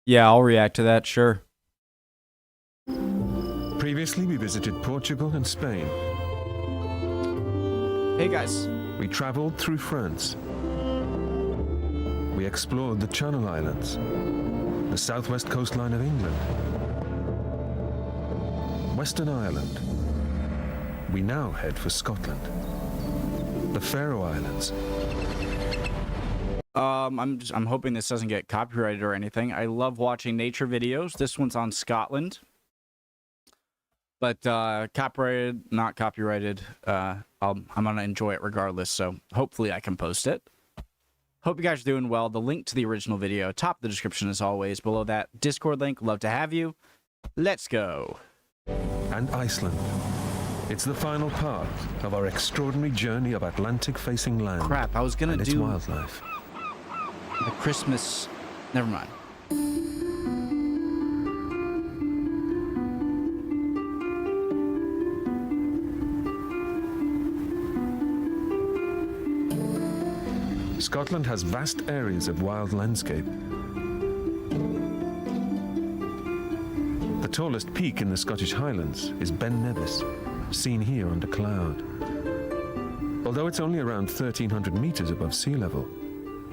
Yeah, I'll react to that, sure. Previously, we visited Portugal and Spain. Hey guys. We traveled through France. We explored the Channel Islands, the southwest coastline of England, Western Ireland. We now head for Scotland, the Faroe Islands. I'm hoping this doesn't get copyrighted or anything. I love watching nature videos. This one's on Scotland. But copyrighted, not copyrighted. I'm gonna enjoy it regardless, so hopefully I can post it. Hope you guys are doing well. The link to the original video, top of the description as always. Below that, Discord link. Love to have you. Let's go. And Iceland. It's the final part of our extraordinary journey of Atlantic-facing land. Crap, I was gonna and do its wildlife. the Christmas. Never mind. Scotland has vast areas of wild landscape. The tallest peak in the Scottish Highlands is Ben Nevis, seen here under cloud. Although it's only around 1,300 meters above sea level,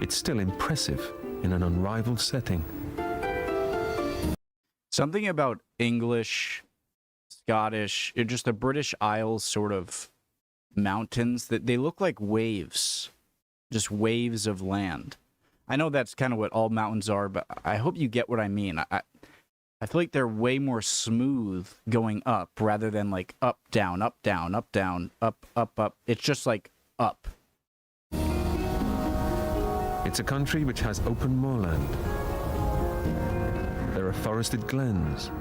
it's still impressive in an unrivaled setting. Something about English, Scottish, just the British Isles sort of mountains, that they look like waves. Just waves of land. I know that's kind of what all mountains are, but I hope you get what I mean. I feel like they're way more smooth going up rather than like up, down, up, down, up, down, up, up, up. It's just like up. It's a country which has open moorland. There are forested glens,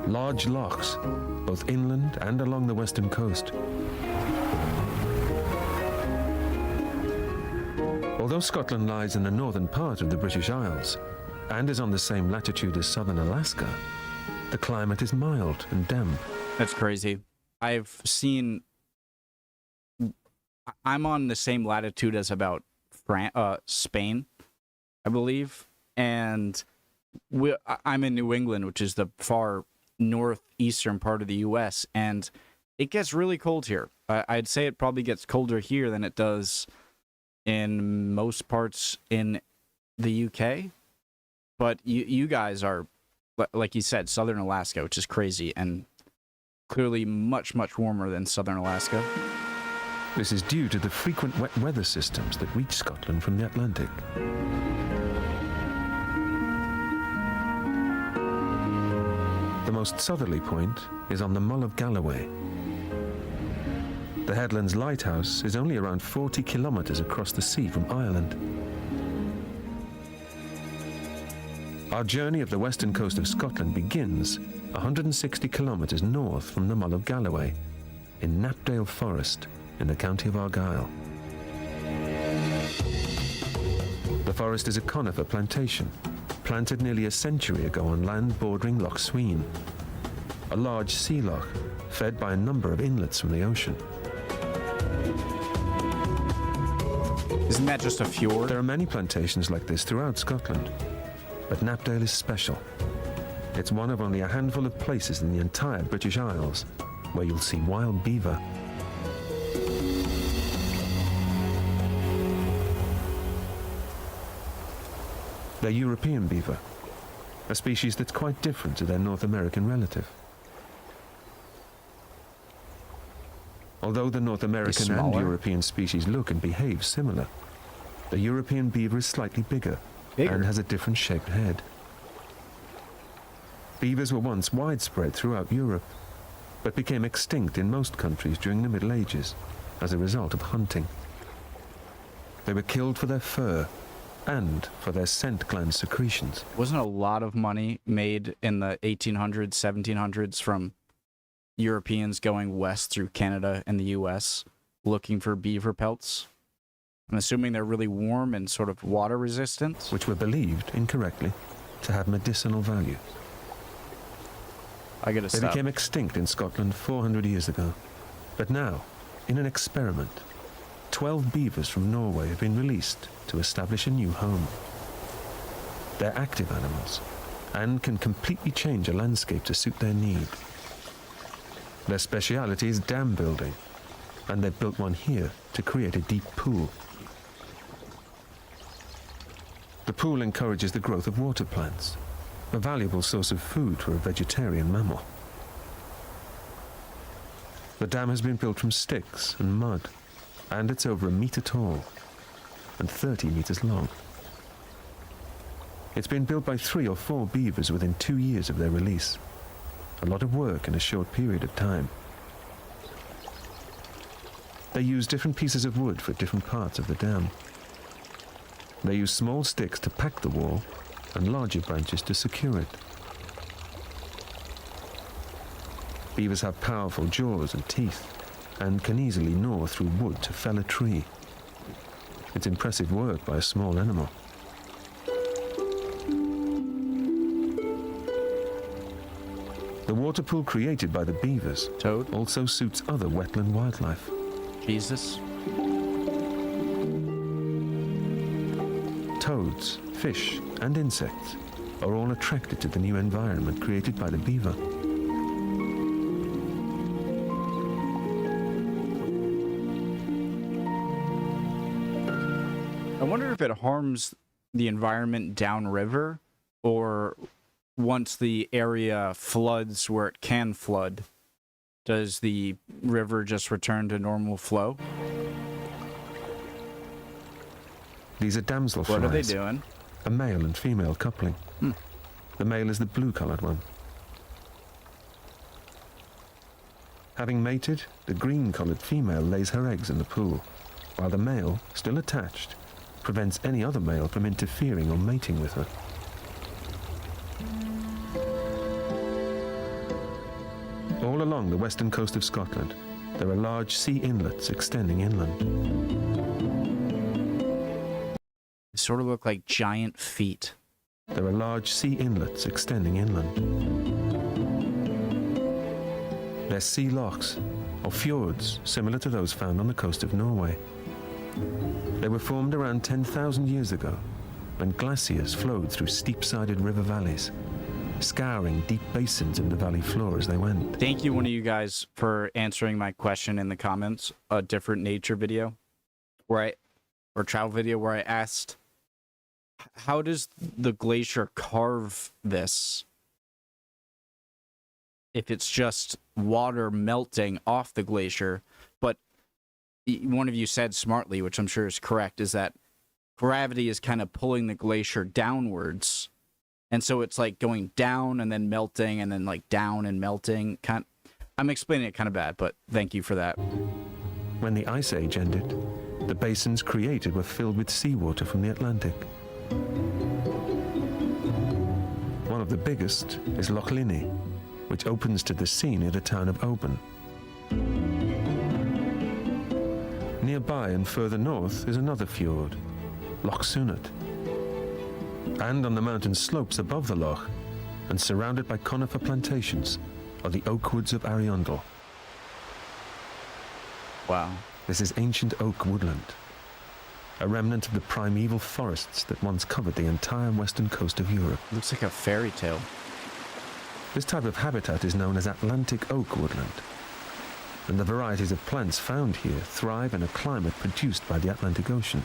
large lochs, both inland and along the western coast. Although Scotland lies in the northern part of the British Isles and is on the same latitude as southern Alaska, the climate is mild and damp. That's crazy. I've seen... I'm on the same latitude as about Spain, I believe. And I'm in New England, which is the far northeastern part of the U.S., and it gets really cold here. I'd say it probably gets colder here than it does in most parts in the UK, but you guys are, like you said, southern Alaska, which is crazy, and clearly much, much warmer than southern Alaska. This is due to the frequent wet weather systems that reach Scotland from the Atlantic. The most southerly point is on the Mull of Galloway. The headland's lighthouse is only around 40 kilometers across the sea from Ireland. Our journey of the western coast of Scotland begins 160 kilometers north from the Mull of Galloway in Knapdale Forest in the county of Argyll. The forest is a conifer plantation, planted nearly a century ago on land bordering Loch Sween, a large sea loch fed by a number of inlets from the ocean. Isn't that just a fjord? There are many plantations like this throughout Scotland, but Knapdale is special. It's one of only a handful of places in the entire British Isles where you'll see wild beaver. They're European beaver, a species that's quite different to their North American relative. Although the North American and European species look and behave similar, the European beaver is slightly bigger and has a different shaped head. Beavers were once widespread throughout Europe, but became extinct in most countries during the Middle Ages as a result of hunting. They were killed for their fur and for their scent gland secretions. Wasn't a lot of money made in the 1800s, 1700s from Europeans going west through Canada and the US looking for beaver pelts? I'm assuming they're really warm and sort of water resistant. Which were believed, incorrectly, to have medicinal value. I gotta stop. They became extinct in Scotland 400 years ago. But now, in an experiment, 12 beavers from Norway have been released to establish a new home. They're active animals and can completely change a landscape to suit their need. Their speciality is dam building, and they've built one here to create a deep pool. The pool encourages the growth of water plants, a valuable source of food for a vegetarian mammal. The dam has been built from sticks and mud, and it's over 1 meter tall and 30 meters long. It's been built by 3 or 4 beavers within 2 years of their release. A lot of work in a short period of time. They use different pieces of wood for different parts of the dam. They use small sticks to pack the wall and larger branches to secure it. Beavers have powerful jaws and teeth and can easily gnaw through wood to fell a tree. It's impressive work by a small animal. The water pool created by the beavers Toad? also suits other wetland wildlife. Jesus. Toads, fish, and insects are all attracted to the new environment created by the beaver. I wonder if it harms the environment downriver, or once the area floods where it can flood, does the river just return to normal flow? These are damselflies. What are they doing? A male and female coupling. The male is the blue-colored one. Having mated, the green-colored female lays her eggs in the pool, while the male, still attached, prevents any other male from interfering or mating with her. All along the western coast of Scotland, there are large sea inlets extending inland. They sort of look like giant feet. There are large sea inlets extending inland. They're sea lochs, or fjords, similar to those found on the coast of Norway. They were formed around 10,000 years ago, when glaciers flowed through steep-sided river valleys, scouring deep basins in the valley floor as they went. Thank you, one of you guys, for answering my question in the comments. A different nature video, or travel video, where I asked, how does the glacier carve this if it's just water melting off the glacier? But one of you said smartly, which I'm sure is correct, is that gravity is kind of pulling the glacier downwards. And so it's like going down and then melting and then like down and melting. I'm explaining it kind of bad, but thank you for that. When the Ice Age ended, the basins created were filled with seawater from the Atlantic. One of the biggest is Loch Linnhe, which opens to the sea near the town of Oban. Nearby and further north is another fjord, Loch Sunnet. And on the mountain slopes above the loch, and surrounded by conifer plantations, are the oak woods of Arundel. Wow. This is ancient oak woodland, a remnant of the primeval forests that once covered the entire western coast of Europe. Looks like a fairy tale. This type of habitat is known as Atlantic oak woodland, and the varieties of plants found here thrive in a climate produced by the Atlantic Ocean.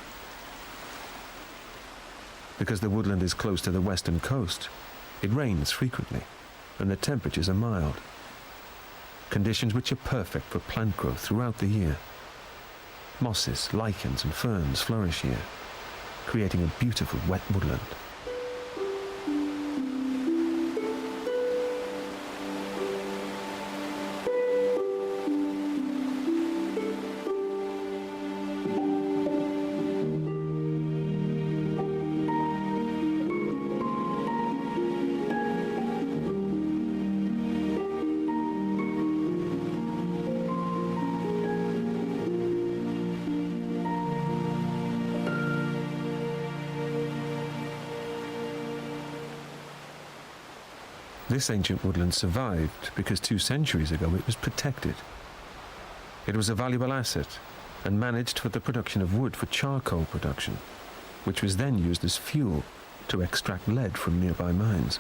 Because the woodland is close to the western coast, it rains frequently, and the temperatures are mild. Conditions which are perfect for plant growth throughout the year. Mosses, lichens, and ferns flourish here, creating a beautiful wet woodland. This ancient woodland survived because 2 centuries ago it was protected. It was a valuable asset and managed for the production of wood for charcoal production, which was then used as fuel to extract lead from nearby mines.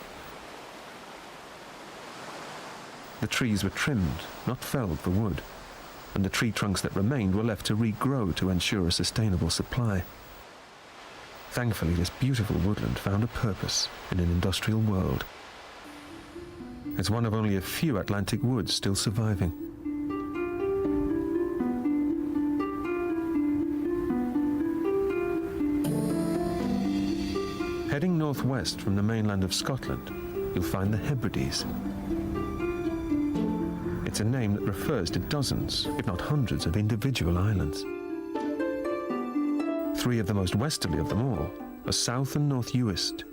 The trees were trimmed, not felled for wood, and the tree trunks that remained were left to regrow to ensure a sustainable supply. Thankfully, this beautiful woodland found a purpose in an industrial world. It's one of only a few Atlantic woods still surviving. Heading northwest from the mainland of Scotland, you'll find the Hebrides. It's a name that refers to dozens, if not hundreds, of individual islands. Three of the most westerly of them all are South and North Uist,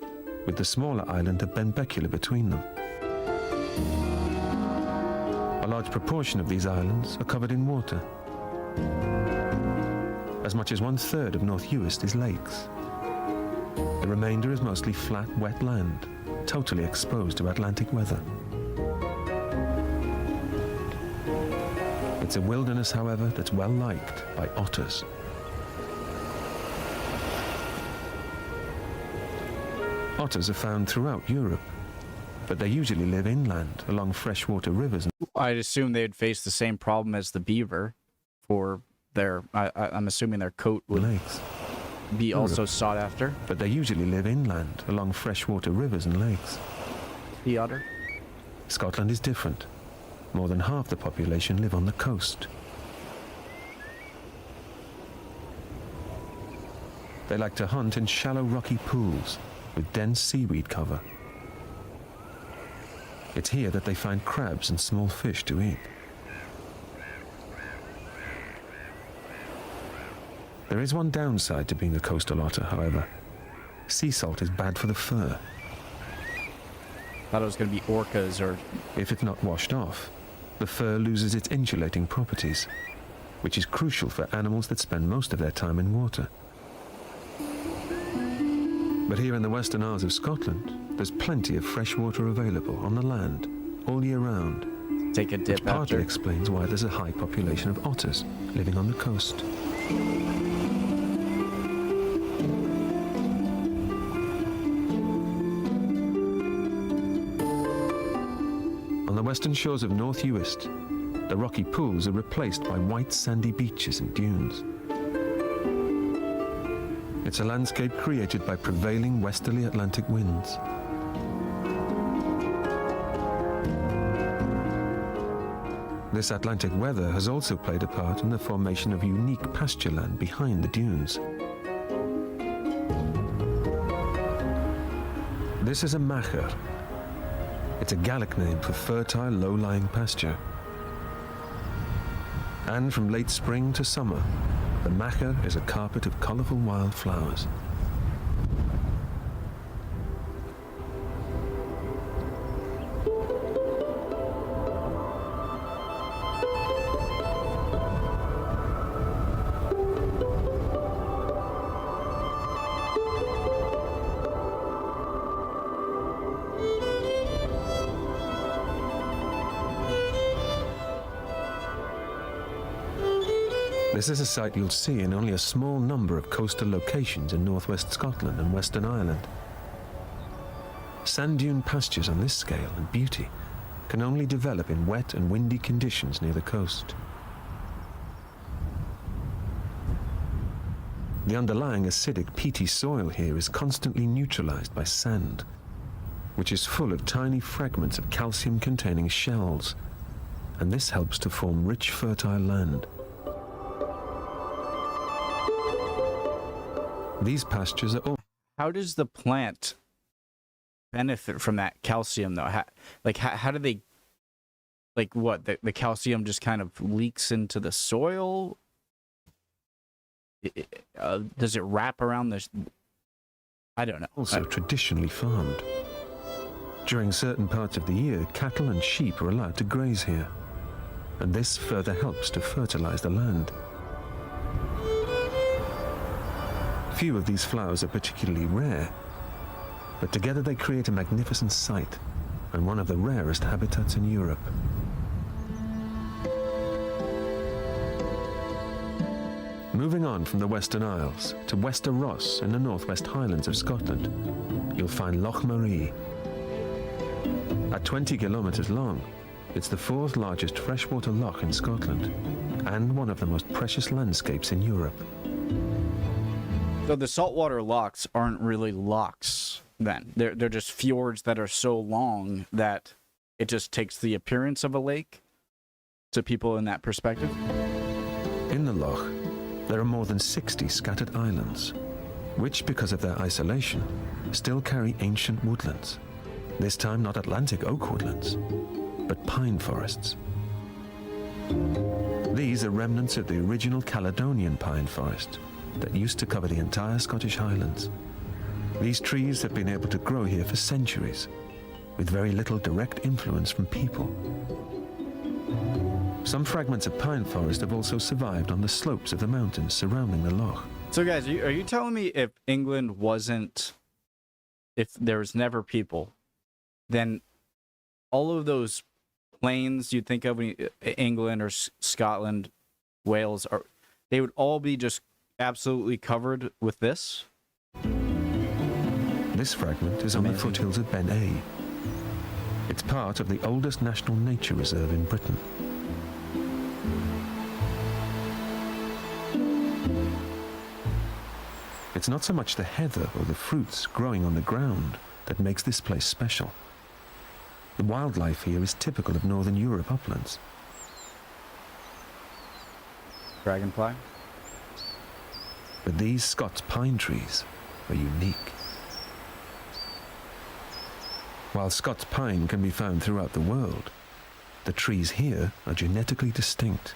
with the smaller island of Benbecula between them. A large proportion of these islands are covered in water. As much as 1/3 of North Uist is lakes. The remainder is mostly flat, wet land, totally exposed to Atlantic weather. It's a wilderness, however, that's well liked by otters. Otters are found throughout Europe, but they usually live inland along freshwater rivers. I'd assume they'd face the same problem as the beaver for their, I'm assuming their coat would lakes. Be also sought after. But they usually live inland along freshwater rivers and lakes. The otter? Scotland is different. More than half the population live on the coast. They like to hunt in shallow rocky pools with dense seaweed cover. It's here that they find crabs and small fish to eat. There is one downside to being a coastal otter, however. Sea salt is bad for the fur. Thought it was going to be orcas or... If it's not washed off, the fur loses its insulating properties, which is crucial for animals that spend most of their time in water. But here in the Western Isles of Scotland, there's plenty of fresh water available on the land all year round. Take a dip which partly after. explains why there's a high population of otters living on the coast. On the western shores of North Uist, the rocky pools are replaced by white sandy beaches and dunes. It's a landscape created by prevailing westerly Atlantic winds. This Atlantic weather has also played a part in the formation of unique pasture land behind the dunes. This is a macher. It's a Gaelic name for fertile, low-lying pasture. And from late spring to summer, the macher is a carpet of colourful wildflowers. This is a sight you'll see in only a small number of coastal locations in northwest Scotland and Western Ireland. Sand dune pastures on this scale and beauty can only develop in wet and windy conditions near the coast. The underlying acidic, peaty soil here is constantly neutralized by sand, which is full of tiny fragments of calcium-containing shells, and this helps to form rich, fertile land. These pastures are all... How does the plant benefit from that calcium, though? How do they... Like, what? The calcium just kind of leaks into the soil? Does it wrap around the... I don't know. Also traditionally farmed. During certain parts of the year, cattle and sheep are allowed to graze here, and this further helps to fertilize the land. Few of these flowers are particularly rare, but together they create a magnificent sight and one of the rarest habitats in Europe. Moving on from the Western Isles to Wester Ross in the northwest Highlands of Scotland, you'll find Loch Maree. At 20 kilometres long, it's the fourth largest freshwater loch in Scotland and one of the most precious landscapes in Europe. So the saltwater lochs aren't really lochs then. They're just fjords that are so long that it just takes the appearance of a lake to people in that perspective. In the loch, there are more than 60 scattered islands, which, because of their isolation, still carry ancient woodlands. This time not Atlantic oak woodlands, but pine forests. These are remnants of the original Caledonian pine forest that used to cover the entire Scottish Highlands. These trees have been able to grow here for centuries, with very little direct influence from people. Some fragments of pine forest have also survived on the slopes of the mountains surrounding the loch. So guys, are you telling me if England wasn't, if there was never people, then all of those plains you'd think of, England or Scotland, Wales, they would all be just absolutely covered with this? This fragment is on the foothills of Ben A. It's part of the oldest national nature reserve in Britain. It's not so much the heather or the fruits growing on the ground that makes this place special. The wildlife here is typical of Northern Europe uplands. Dragonfly? But these Scots pine trees are unique. While Scots pine can be found throughout the world, the trees here are genetically distinct.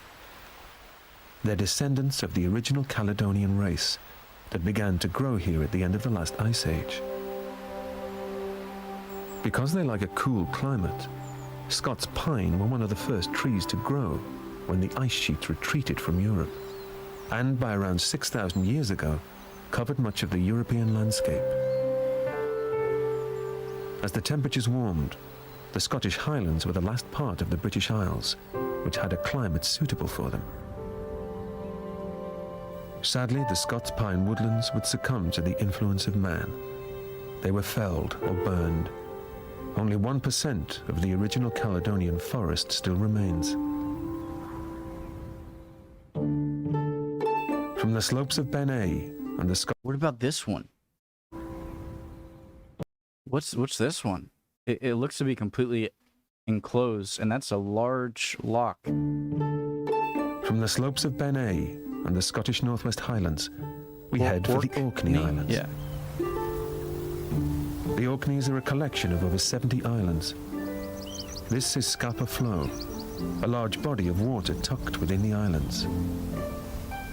They're descendants of the original Caledonian race that began to grow here at the end of the last ice age. Because they like a cool climate, Scots pine were one of the first trees to grow when the ice sheets retreated from Europe, and by around 6,000 years ago, covered much of the European landscape. As the temperatures warmed, the Scottish Highlands were the last part of the British Isles, which had a climate suitable for them. Sadly, the Scots pine woodlands would succumb to the influence of man. They were felled or burned. Only 1% of the original Caledonian forest still remains. From the slopes of Ben A and the What about this one? What's this one? It looks to be completely enclosed, and that's a large loch. From the slopes of Ben A and the Scottish Northwest Highlands, we head for the Orkney Islands. Yeah. The Orkneys are a collection of over 70 islands. This is Scapa Flow, a large body of water tucked within the islands.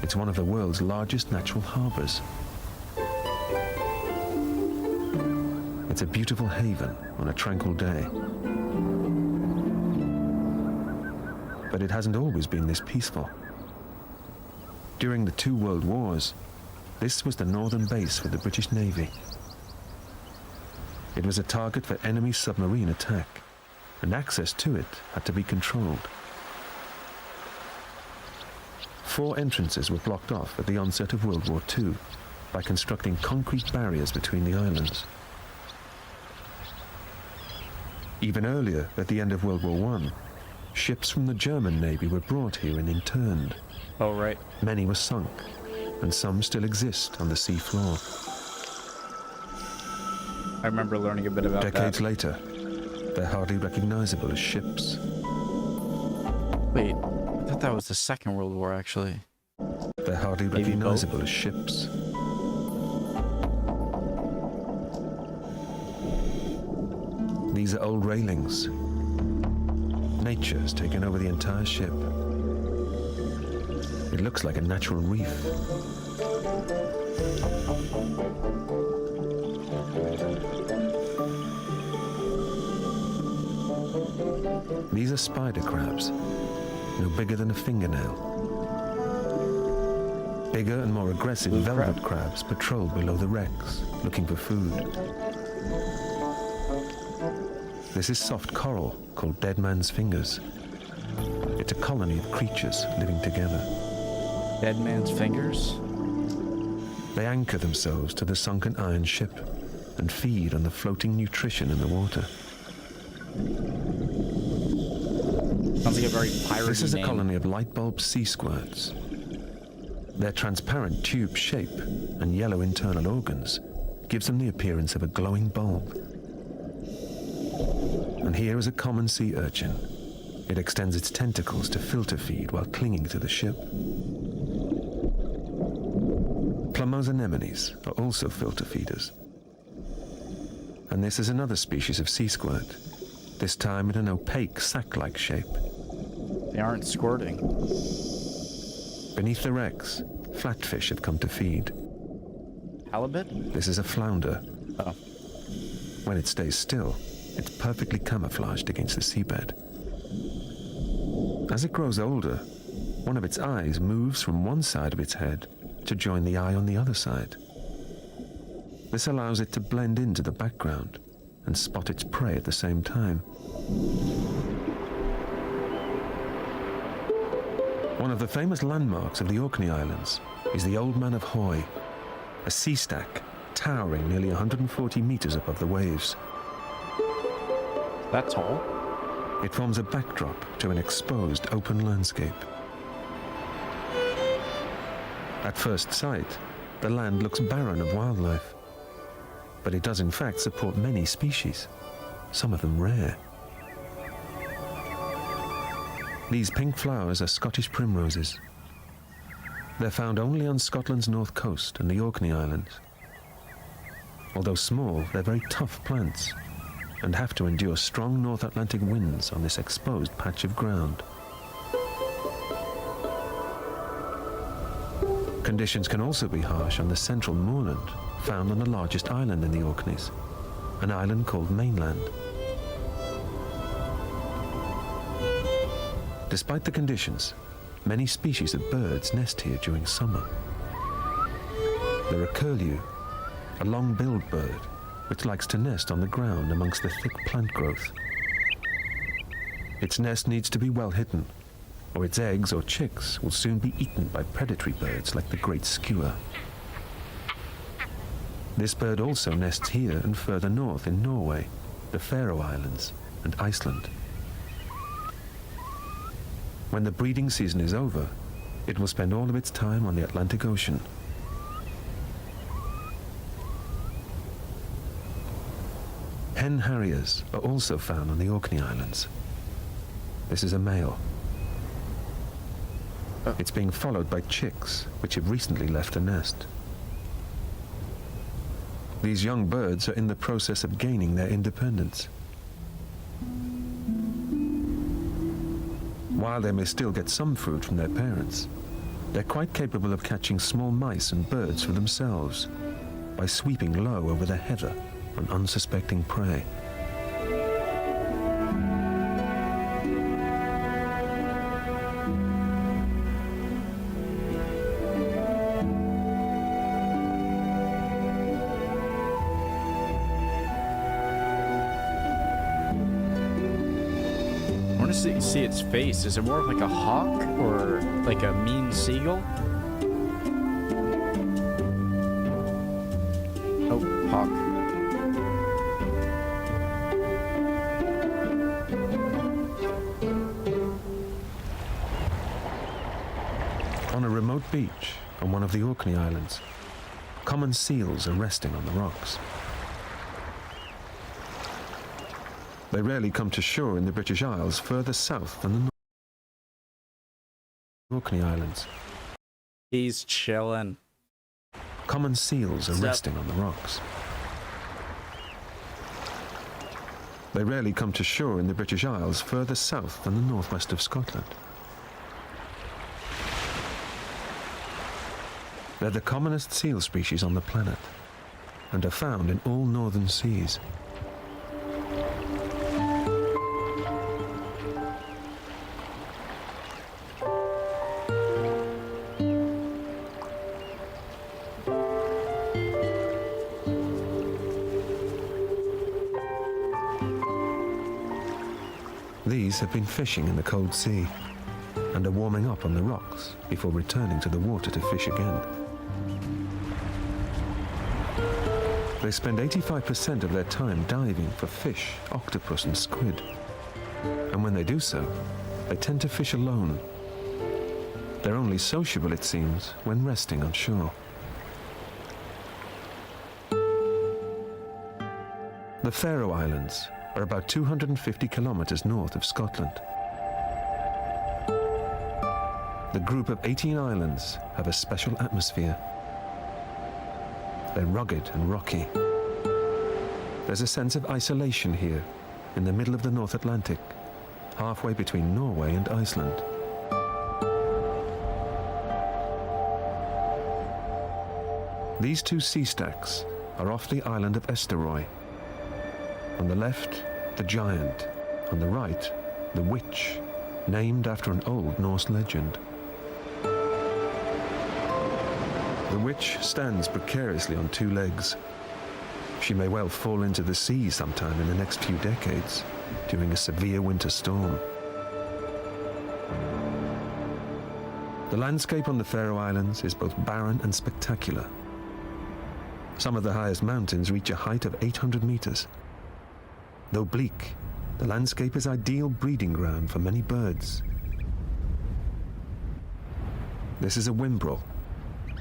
It's one of the world's largest natural harbours. It's a beautiful haven on a tranquil day. But it hasn't always been this peaceful. During the 2 World Wars, this was the northern base for the British Navy. It was a target for enemy submarine attack, and access to it had to be controlled. 4 entrances were blocked off at the onset of World War II by constructing concrete barriers between the islands. Even earlier, at the end of World War I, ships from the German Navy were brought here and interned. Oh, right. Many were sunk, and some still exist on the sea floor. I remember learning a bit about Decades later, they're hardly recognizable as ships. Wait, I thought that was the Second World War, actually. They're hardly recognizable as ships. These are old railings. Nature has taken over the entire ship. It looks like a natural reef. These are spider crabs, no bigger than a fingernail. Bigger and more aggressive velvet crabs patrol below the wrecks, looking for food. This is soft coral called dead man's fingers. It's a colony of creatures living together. Dead man's fingers? They anchor themselves to the sunken iron ship and feed on the floating nutrition in the water. Sounds like a very piratey This is a name. colony of light bulb sea squirts. Their transparent tube shape and yellow internal organs gives them the appearance of a glowing bulb. And here is a common sea urchin. It extends its tentacles to filter feed while clinging to the ship. Plumose anemones are also filter feeders. And this is another species of sea squirt, this time in an opaque sac-like shape. They aren't squirting. Beneath the wrecks, flatfish have come to feed. Halibut? This is a flounder. Oh. When it stays still, it's perfectly camouflaged against the seabed. As it grows older, one of its eyes moves from one side of its head to join the eye on the other side. This allows it to blend into the background and spot its prey at the same time. One of the famous landmarks of the Orkney Islands is the Old Man of Hoy, a sea stack towering nearly 140 meters above the waves. That tall? It forms a backdrop to an exposed open landscape. At first sight, the land looks barren of wildlife, but it does in fact support many species, some of them rare. These pink flowers are Scottish primroses. They're found only on Scotland's north coast and the Orkney Islands. Although small, they're very tough plants and have to endure strong North Atlantic winds on this exposed patch of ground. Conditions can also be harsh on the central moorland found on the largest island in the Orkneys, an island called Mainland. Despite the conditions, many species of birds nest here during summer. There are curlew, a long-billed bird which likes to nest on the ground amongst the thick plant growth. Its nest needs to be well hidden, or its eggs or chicks will soon be eaten by predatory birds like the great skua. This bird also nests here and further north in Norway, the Faroe Islands, and Iceland. When the breeding season is over, it will spend all of its time on the Atlantic Ocean. Hen harriers are also found on the Orkney Islands. This is a male. It's being followed by chicks, which have recently left the nest. These young birds are in the process of gaining their independence. While they may still get some food from their parents, they're quite capable of catching small mice and birds for themselves by sweeping low over the heather on unsuspecting prey. I want to see its face. Is it more of like a hawk or like a mean seagull? Oh, hawk. On a remote beach on one of the Orkney Islands, common seals are resting on the rocks. They rarely come to shore in the British Isles further south than the Orkney Islands. He's chilling. Common seals are resting on the rocks. They rarely come to shore in the British Isles further south than the northwest of Scotland. They're the commonest seal species on the planet and are found in all northern seas. These have been fishing in the cold sea. and are warming up on the rocks before returning to the water to fish again. They spend 85% of their time diving for fish, octopus and squid. And when they do so, they tend to fish alone. They're only sociable, it seems, when resting on shore. The Faroe Islands are about 250 kilometers north of Scotland. The group of 18 islands have a special atmosphere. They're rugged and rocky. There's a sense of isolation here, in the middle of the North Atlantic, halfway between Norway and Iceland. These two sea stacks are off the island of Eysturoy. On the left, the giant. On the right, the witch, named after an old Norse legend. The witch stands precariously on two legs. She may well fall into the sea sometime in the next few decades, during a severe winter storm. The landscape on the Faroe Islands is both barren and spectacular. Some of the highest mountains reach a height of 800 meters. Though bleak, the landscape is ideal breeding ground for many birds. This is a whimbrel,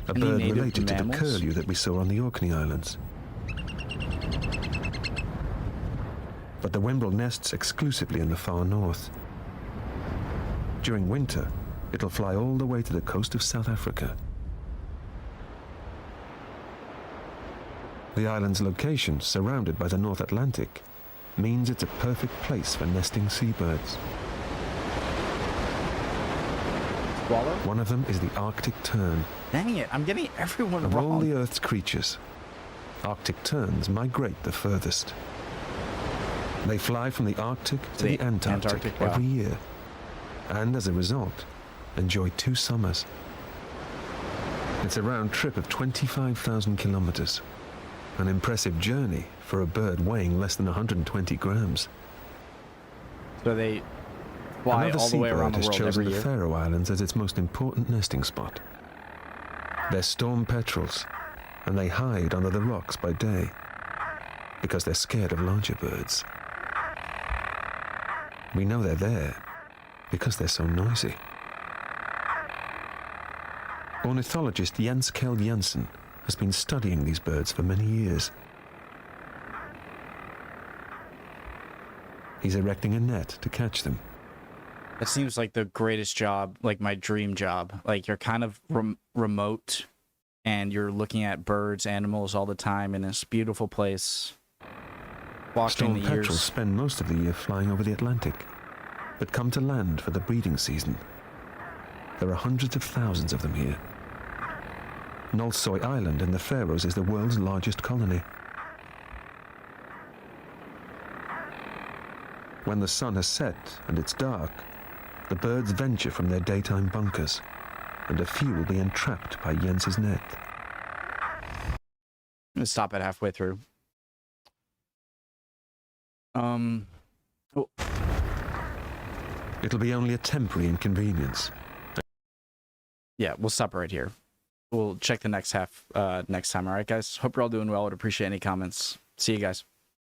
a bird related to the curlew that we saw on the Orkney Islands. But the whimbrel nests exclusively in the far north. During winter, it'll fly all the way to the coast of South Africa. The island's location, surrounded by the North Atlantic, means it's a perfect place for nesting seabirds. Swallow? One of them is the Arctic tern. Dang it, I'm getting everyone Of wrong. all the Earth's creatures, Arctic terns migrate the furthest. They fly from the Arctic to the Antarctic every year, and as a result, enjoy 2 summers. It's a round trip of 25,000 kilometers. An impressive journey for a bird weighing less than 120 grams. So they fly Another all the way around seabird the has world chosen every the year. Faroe Islands as its most important nesting spot. They're storm petrels, and they hide under the rocks by day because they're scared of larger birds. We know they're there because they're so noisy. Ornithologist Jens Kjeld Jensen has been studying these birds for many years. He's erecting a net to catch them. That seems like the greatest job, like my dream job. Like you're kind of remote and you're looking at birds, animals all the time in this beautiful place. Watching Storm the petrels years. spend most of the year flying over the Atlantic, but come to land for the breeding season. There are hundreds of thousands of them here. Nolsoy Island in the Faroes is the world's largest colony. When the sun has set and it's dark, the birds venture from their daytime bunkers, and a few will be entrapped by Jens's net. I'm gonna stop it halfway through. Oh, It'll be only a temporary inconvenience. yeah, we'll stop right here. We'll check the next half next time. All right, guys. Hope you're all doing well. Would appreciate any comments. See you guys.